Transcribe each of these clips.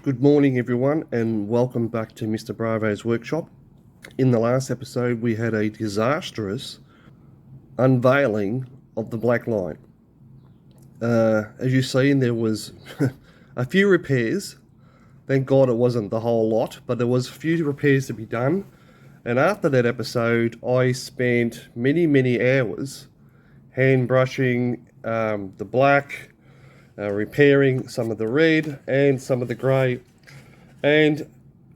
Good morning, everyone, and welcome back to Mr. Bravo's workshop. In the last episode, we had a disastrous unveiling of the black line. As you've seen, there was a few repairs. Thank God it wasn't the whole lot, but there was a few repairs to be done. And after that episode, I spent many hours hand brushing the black, repairing some of the red and some of the grey. And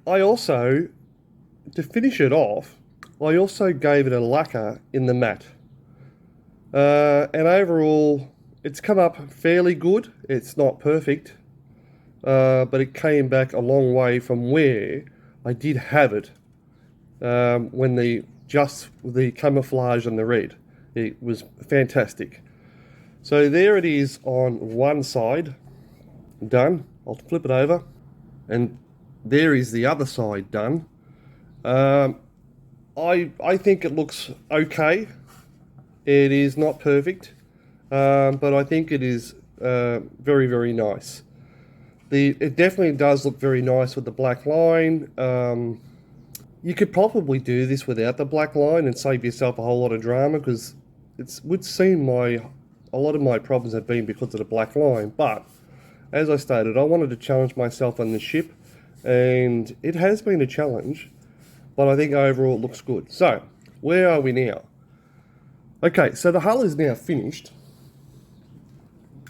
I also, to finish it off, I also gave it a lacquer in the mat. And overall, it's come up fairly good. It's not perfect, but it came back a long way from where I did have it when the camouflage and the red. It was fantastic. So there it is on one side, done. I'll flip it over, and there is the other side done. I think it looks okay. It is not perfect, but I think it is very nice. It definitely does look very nice with the black line. You could probably do this without the black line and save yourself a whole lot of drama, because it would seem a lot of my problems have been because of the black line. But as I stated, I wanted to challenge myself on the ship, and it has been a challenge, but I think overall it looks good. So, where are we now? Okay, so the hull is now finished.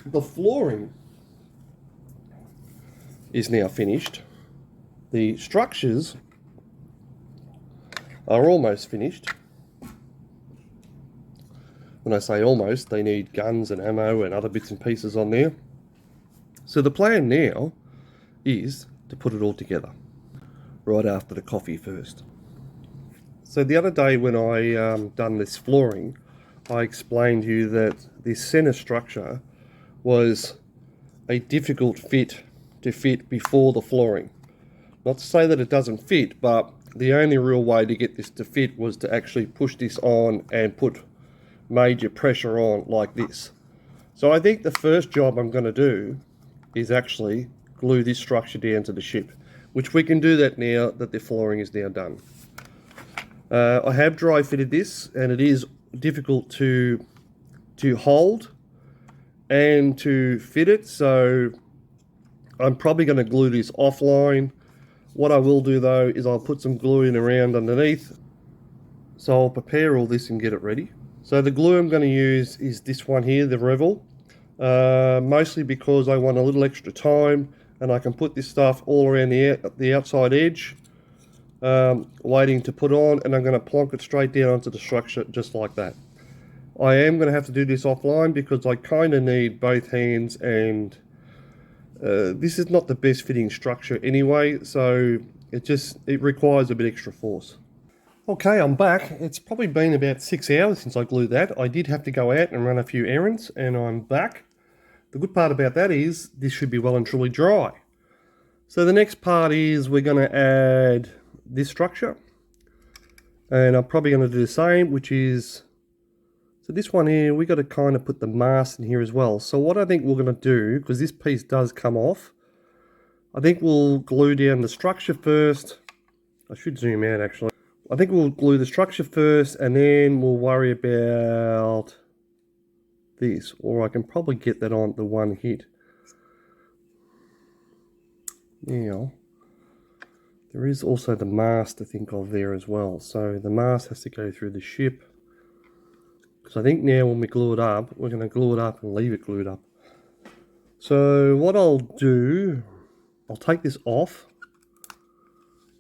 The flooring is now finished. The structures are almost finished. When I say almost, they need guns and ammo and other bits and pieces on there. So the plan now is to put it all together right after the coffee first. So the other day when I done this flooring, I explained to you that this center structure was a difficult fit to fit before the flooring. Not to say that it doesn't fit, but the only real way to get this to fit was to actually push this on and put major pressure on like this. So I think the first job I'm going to do is actually glue this structure down to the ship, which we can do that now that the flooring is now done. I have dry fitted this, and it is difficult to hold and to fit it, so I'm probably going to glue this offline. What I will do though is I'll put some glue in around underneath, so I'll prepare all this and get it ready. So the glue I'm going to use is this one here, the Revel, mostly because I want a little extra time and I can put this stuff all around the outside edge, waiting to put on, and I'm going to plonk it straight down onto the structure just like that. I am going to have to do this offline because I kind of need both hands, and this is not the best fitting structure anyway, so it requires a bit extra force. Okay, I'm back. It's probably been about 6 hours since I glued that. I did have to go out and run a few errands, and I'm back. The good part about that is this should be well and truly dry. So the next part is we're going to add this structure, and I'm probably going to do the same, which is, so this one here, we got to kind of put the mast in here as well. So what I think we're going to do, because this piece does come off, I think we'll glue down the structure first. I should zoom out actually. I think we'll glue the structure first, and then we'll worry about this, or I can probably get that on the one hit. Now, there is also the mast to think of there as well. So the mast has to go through the ship. So I think now when we glue it up, we're going to glue it up and leave it glued up. So what I'll do, I'll take this off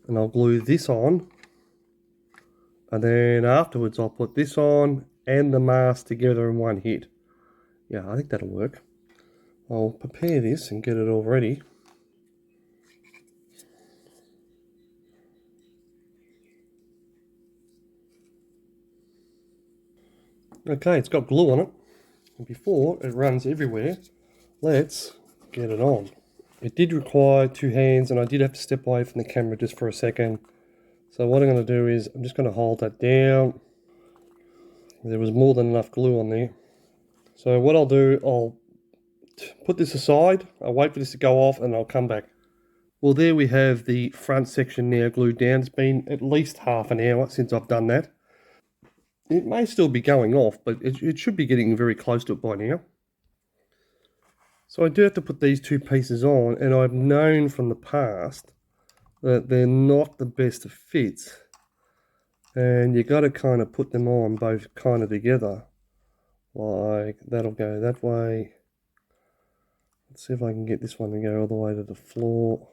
and I'll glue this on. And then afterwards I'll put this on and the mast together in one hit. Yeah, I think that'll work. I'll prepare this and get it all ready. Okay, it's got glue on it. And before it runs everywhere, let's get it on. It did require two hands, and I did have to step away from the camera just for a second. So what I'm going to do is I'm just going to hold that down. There was more than enough glue on there. So what I'll do, I'll put this aside, I'll wait for this to go off, and I'll come back. Well, there we have the front section now glued down. It's been at least half an hour since I've done that. It may still be going off, but it should be getting very close to it by now. So I do have to put these two pieces on, and I've known from the past that they're not the best of fits. And you got to kind of put them on both kind of together. Like, that'll go that way. Let's see if I can get this one to go all the way to the floor.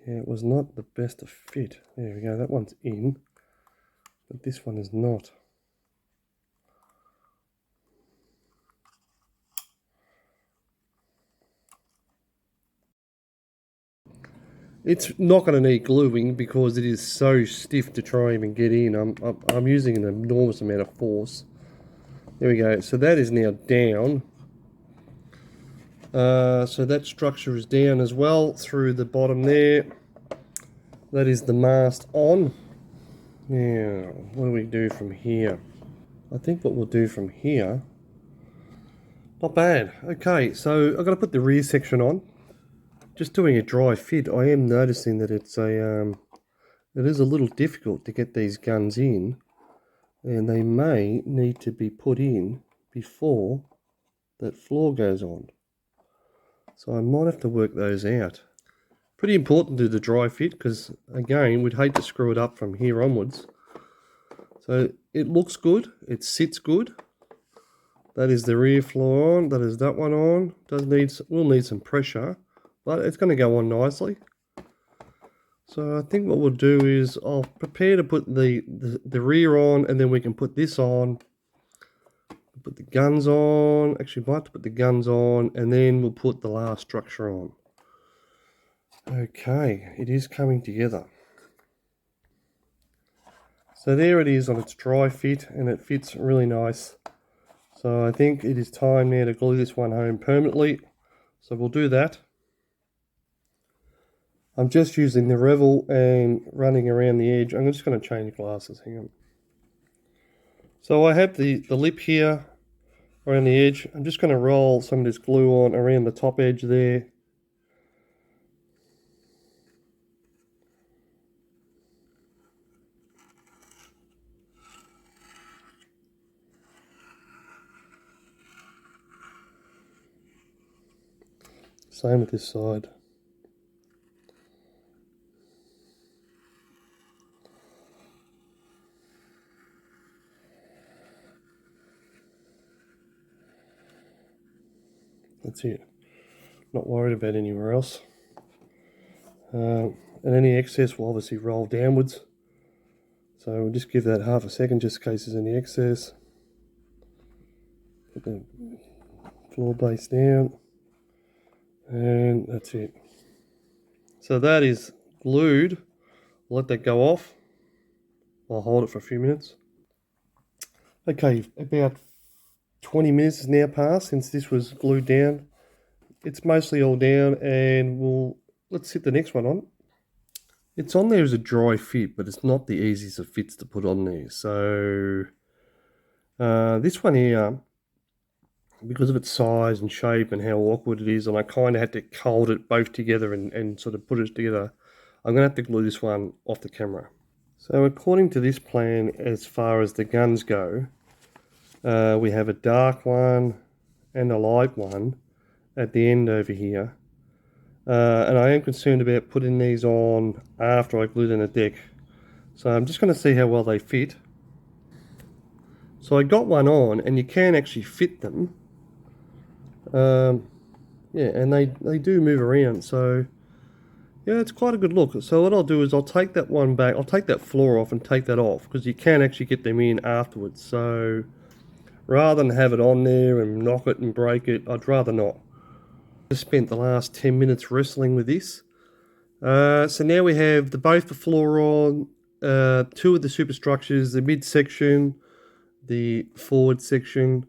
Yeah, it was not the best of fit. There we go, that one's in, but this one is not. It's not going to need gluing because it is so stiff to try and even get in. I'm using an enormous amount of force. There we go. So that is now down. So that structure is down as well through the bottom there. That is the mast on. Now, what do we do from here? I think what we'll do from here... Not bad. Okay, so I've got to put the rear section on. Just doing a dry fit, I am noticing that it is a little difficult to get these guns in, and they may need to be put in before that floor goes on. So I might have to work those out. Pretty important to do the dry fit because, again, we'd hate to screw it up from here onwards. So it looks good, it sits good. That is the rear floor on, that is that one on. Will need some pressure, but it's going to go on nicely. So I think what we'll do is I'll prepare to put the rear on, and then we can put this on. Put the guns on. Actually, might have to put the guns on, and then we'll put the last structure on. Okay, it is coming together. So there it is on its dry fit, and it fits really nice. So I think it is time now to glue this one home permanently. So we'll do that. I'm just using the Revel and running around the edge. I'm just going to change glasses, hang on. So I have the lip here around the edge. I'm just going to roll some of this glue on around the top edge there. Same with this side. That's it. Not worried about anywhere else. And any excess will obviously roll downwards. So we'll just give that half a second just in case there's any excess. Put the floor base down. And that's it. So that is glued. I'll let that go off. I'll hold it for a few minutes. Okay, about 20 minutes has now passed since this was glued down. It's mostly all down, and let's hit the next one on. It's on there as a dry fit, but it's not the easiest of fits to put on there. So this one here, because of its size and shape and how awkward it is, and I kind of had to hold it both together and sort of put it together, I'm going to have to glue this one off the camera. So according to this plan, as far as the guns go, we have a dark one and a light one at the end over here. And I am concerned about putting these on after I glue them the deck. So I'm just going to see how well they fit. So I got one on, and you can actually fit them. Yeah, and they do move around, so yeah, it's quite a good look. So what I'll do is I'll take that one back, I'll take that floor off and take that off, because you can actually get them in afterwards. So rather than have it on there and knock it and break it, I'd rather not. I spent the last 10 minutes wrestling with this. So now we have both the floor on, two of the superstructures, the midsection, the forward section,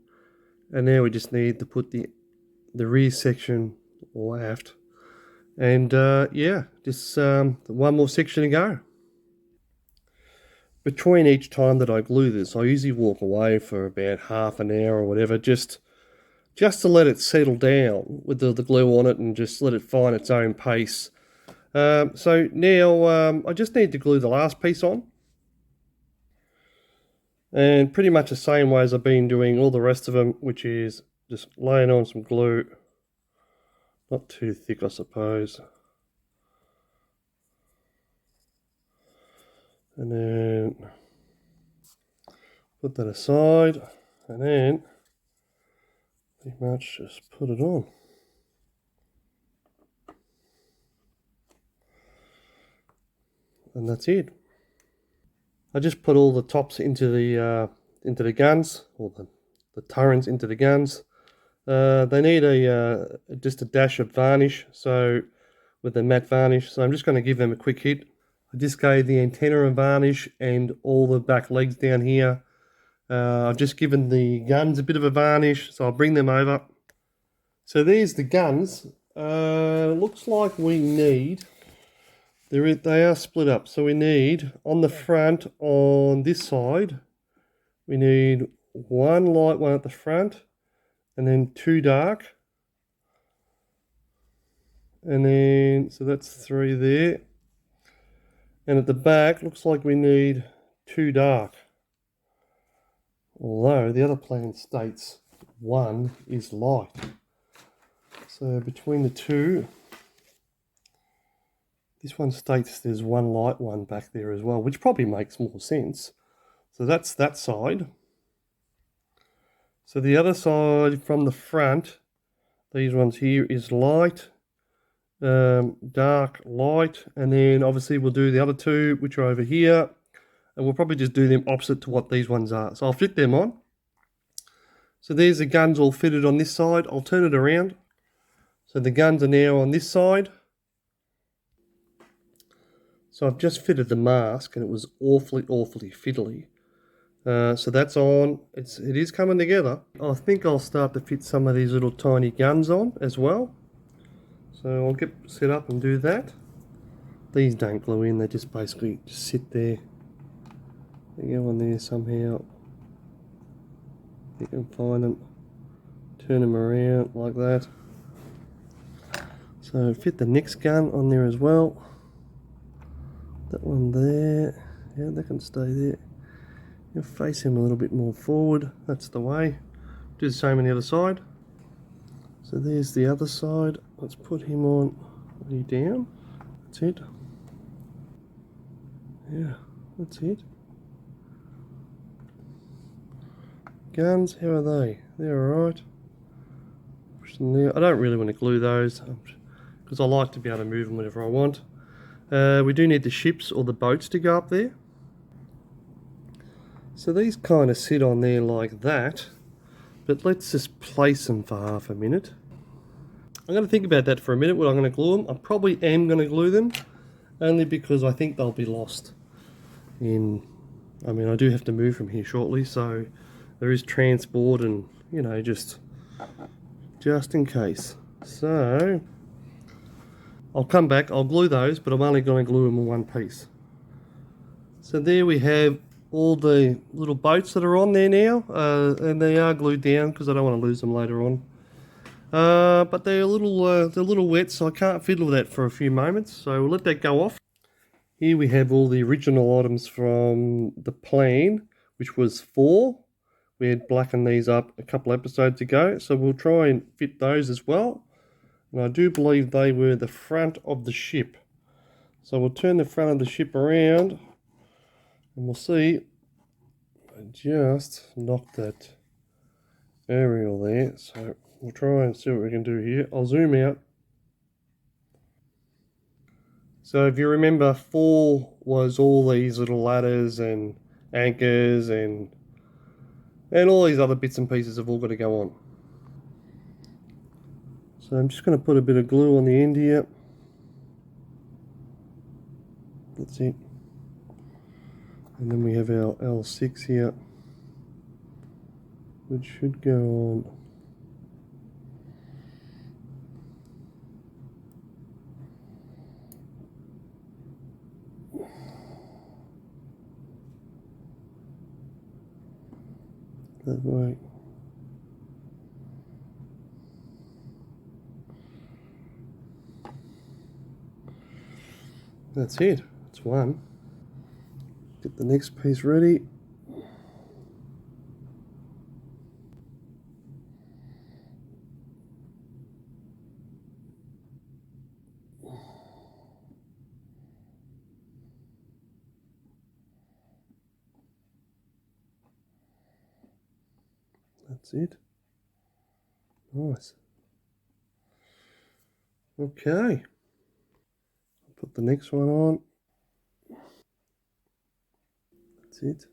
and now we just need to put the rear section or aft. And yeah, just one more section to go. Between each time that I glue this, I usually walk away for about half an hour or whatever, just just to let it settle down with the glue on it and just let it find its own pace. So now I just need to glue the last piece on. And pretty much the same way as I've been doing all the rest of them, which is just laying on some glue. Not too thick, I suppose. And then put that aside, and then pretty much just put it on. And that's it. I just put all the tops into the guns, or the turrets into the guns. They need just a dash of varnish, so with the matte varnish. So I'm just going to give them a quick hit. I just gave the antenna a varnish and all the back legs down here. I've just given the guns a bit of a varnish, so I'll bring them over. So there's the guns. Looks like we need, they are split up. So we need, on the front, on this side, we need one light one at the front, and then two dark. And then, so that's three there. And at the back, looks like we need two dark. Although the other plan states one is light. So between the two, this one states there's one light one back there as well, which probably makes more sense. So that's that side. So the other side from the front, these ones here is light, dark, light, and then obviously we'll do the other two, which are over here, and we'll probably just do them opposite to what these ones are. So I'll fit them on. So there's the guns all fitted on this side. I'll turn it around. So the guns are now on this side. So I've just fitted the mask, and it was awfully fiddly. So that's on. It is coming together. I think I'll start to fit some of these little tiny guns on as well. So I'll get set up and do that. These don't glue in, they just basically just sit there. They go on there somehow. You can find them. Turn them around like that. So fit the next gun on there as well. That one there. Yeah, they can stay there. You face him a little bit more forward. That's the way. Do the same on the other side. So there's the other side. Let's put him on. Are you down? That's it. Yeah, that's it. Guns, how are they? They're alright. Push them there. I don't really want to glue those because I like to be able to move them whenever I want. We do need the ships or the boats to go up there. So these kind of sit on there like that, but let's just place them for half a minute. I'm going to think about that for a minute, when I'm going to glue them. I probably am going to glue them, only because I think they'll be lost. I mean, I do have to move from here shortly, so there is transport and, you know, just in case. So I'll come back, I'll glue those, but I'm only going to glue them in one piece. So there we have all the little boats that are on there now, and they are glued down because I don't want to lose them later on. But they're a little wet, so I can't fiddle with that for a few moments, so we'll let that go off. Here we have all the original items from the plan, which was 4. We had blackened these up a couple episodes ago, so we'll try and fit those as well. And I do believe they were the front of the ship. So we'll turn the front of the ship around, and we'll see. I just knocked that aerial there, so we'll try and see what we can do here. I'll zoom out. So if you remember, 4 was all these little ladders and anchors and all these other bits and pieces have all got to go on. So I'm just going to put a bit of glue on the end here. That's it. And then we have our L6 here, which should go on. That way. That's it. It's one. Get the next piece ready. That's it. Nice. Okay. Put the next one on. That's it.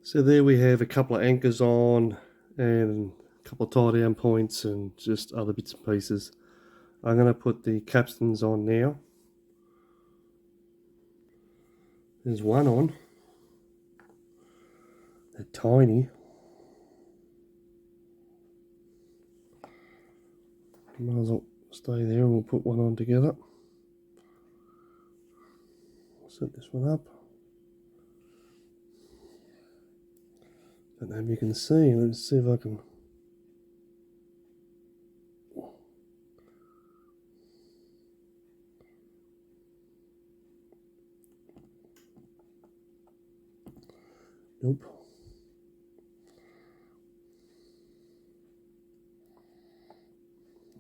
So there we have a couple of anchors on and a couple of tie down points and just other bits and pieces. I'm going to put the capstans on now. There's one on. They're tiny. Might as well stay there and we'll put one on together. Set this one up. Don't know if you can see. Let's see if I can. Nope.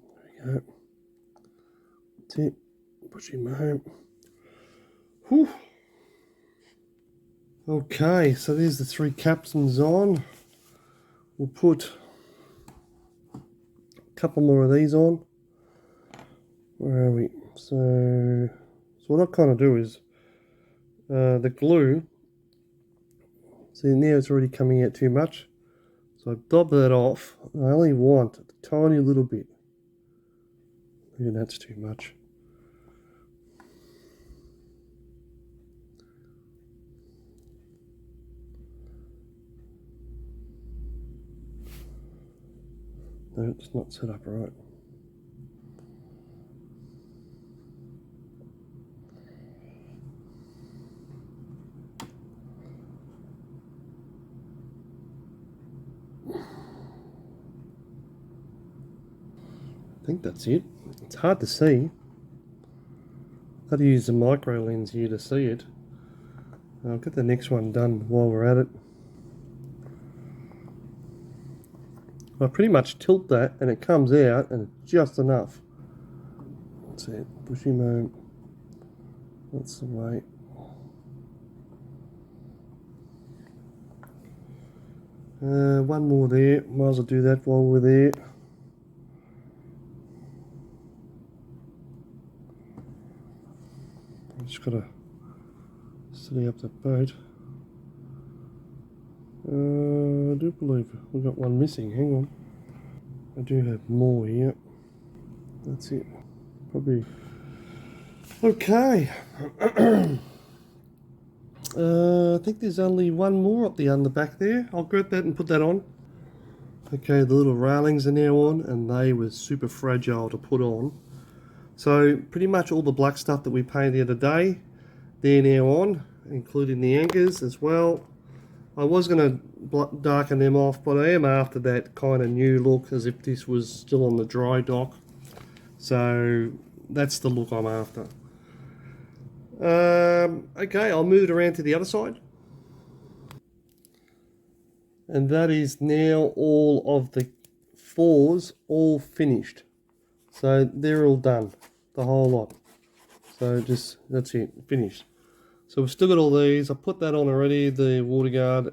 There we go. That's it. Push him home. Whew. Okay, so there's the three capstans on. We'll put a couple more of these on. Where are we? So what I kind of do is the glue. See, now it's already coming out too much. So I dab that off. I only want a tiny little bit. Maybe that's too much. No, it's not set up right. I think that's it. It's hard to see. I've got to use the micro lens here to see it. I'll get the next one done while we're at it. I pretty much tilt that and it comes out and it's just enough. That's it. Bushy home. That's the way. One more there. Might as well do that while we're there. I've just got to steady up the boat. I do believe we've got one missing. Hang on. I do have more here. That's it. Probably. Okay. I think there's only one more up the back there. I'll grab that and put that on. Okay, the little railings are now on and they were super fragile to put on. So pretty much all the black stuff that we painted the other day, they're now on, including the anchors as well. I was going to darken them off, but I am after that kind of new look as if this was still on the dry dock. So that's the look I'm after. Okay, I'll move it around to the other side. And that is now all of the fours all finished. So they're all done, the whole lot. So just, that's it, finished. So we've still got all these. I put that on already, the water guard.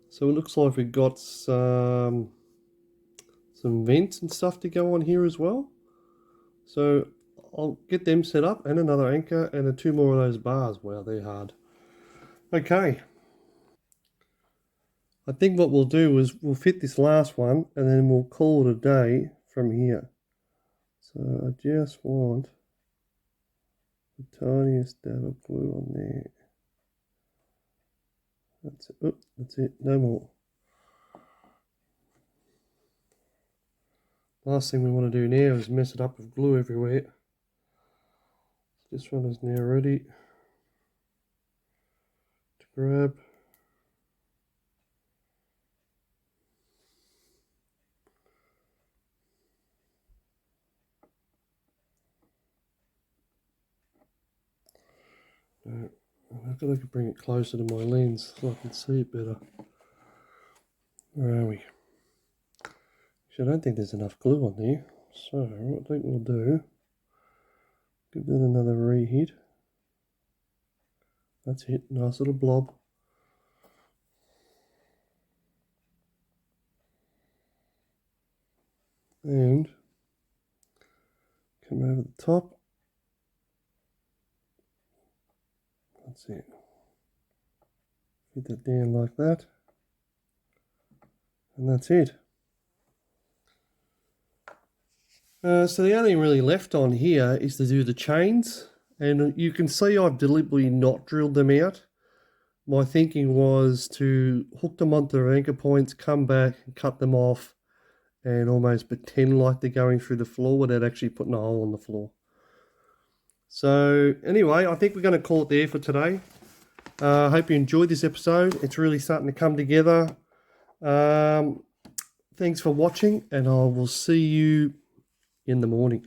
So it looks like we've got some vents and stuff to go on here as well. So I'll get them set up and another anchor and two more of those bars. Wow, they're hard. Okay. I think what we'll do is we'll fit this last one and then we'll call it a day from here. So I just want the tiniest dab of glue on there. That's it. Oop, that's it. No more. Last thing we want to do now is mess it up with glue everywhere. This one is now ready to grab. I've got to bring it closer to my lens so I can see it better. Where are we? Actually, I don't think there's enough glue on there. So what I think we'll do, give that another reheat. That's it, nice little blob. And come over the top. That's it. Get that down like that. And that's it. So the only really left on here is to do the chains. And you can see I've deliberately not drilled them out. My thinking was to hook them onto their anchor points, come back and cut them off and almost pretend like they're going through the floor without actually putting a hole in the floor. So anyway, I think we're going to call it there for today. I hope you enjoyed this episode. It's really starting to come together. Thanks for watching, and I will see you in the morning.